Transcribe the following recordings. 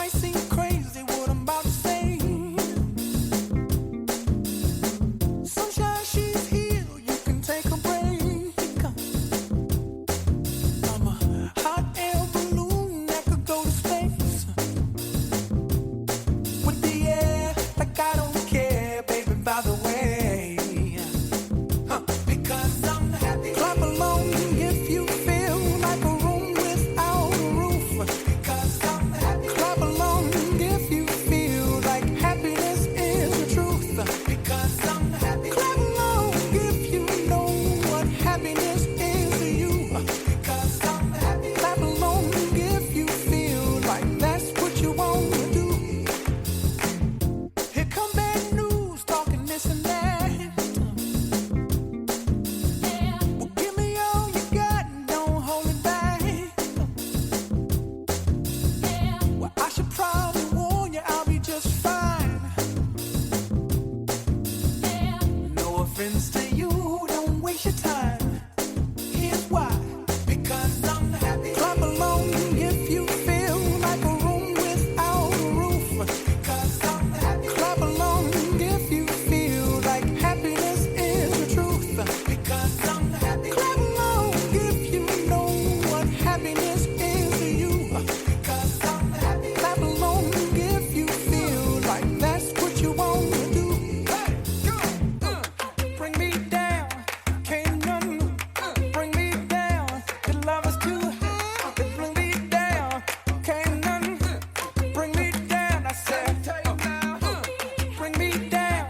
might seem crazy what I'm about to say. Sunshine, she's here, you can take a break. I'm a hot air balloon that could go to space. With the air, like I don't care, baby, by the way. Because I'm happy. Clap along if you feel like a room without a roof. Because I'm happy. Clap along if you feel like happiness is the truth. Because I'm happy. Clap along if you know what happiness is to you. Because I'm happy. Clap along if you feel like that's what you want to do. Here come bad news, talking this and that. Well, give me all you got and don't hold it back. Well, I should probably warn you, I'll be just fine. No offense to you, don't waste your time. Here's why. Because I'm happy. Clap along if you feel like a room without a roof. Because I'm happy. Clap along if you feel like happiness is the truth. Because I'm happy. Clap along if you know what happiness is to you. Because I'm happy. Clap along if you feel like that's what you want to do. Hey, go. Bring me down, can't none bring me down. Your love is too high, it bring me down, can't none bring me down. I said, bring me down,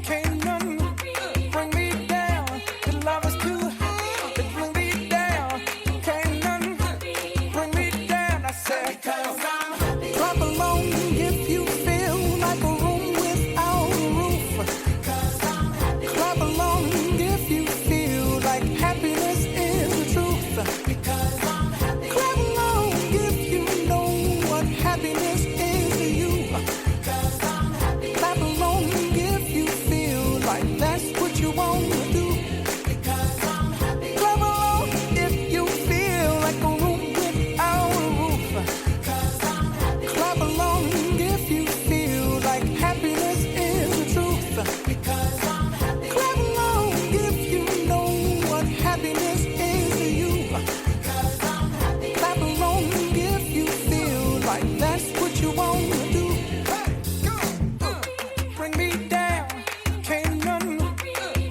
can't none bring me down. Your love is too high, it bring me down, can't none bring me down. I said, clap along if you feel like a room without a roof. Clap along if you feel like happiness is the truth. Because I'm happy. Clap along if you know what happiness is to you. Because I'm happy. Clap along if you feel like that's what you want to do. Because I'm happy. Clap along if you feel like a room without a roof. Because I'm happy. Clap along if you feel like happiness is the truth. Because I'm happy. Clap along if you know what happiness is to you. Because I'm happy. Clap along if you feel like that's what you want to do. Hey, go. Bring me down, can't none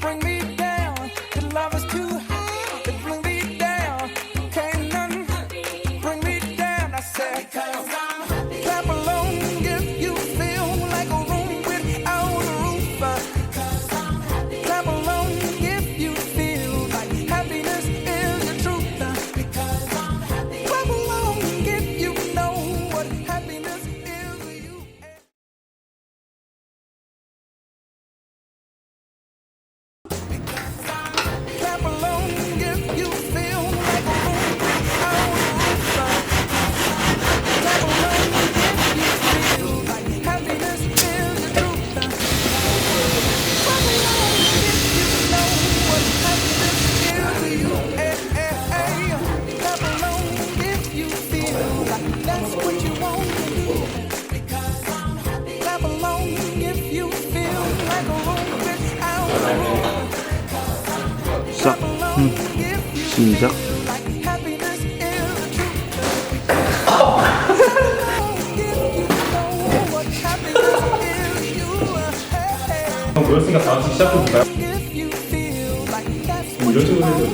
bring me down. Your love is too high, it bring me down, can't none bring me down. I said, clap along if you feel like a room without a roof. Clap along if you feel like happiness is the truth. Because I'm happy. Clap along if you know what happiness is to you. Clap along if you feel like a room without a roof. Clap along if you feel like happiness is the truth. Clap along if you know what happiness is to you. Clap along if you feel like that's what you want to do. Because I'm happy. Clap along if you feel like a room without a roof. 자, 시작. 모였으니까 다 같이 시작해볼까요? 이런 식으로 해도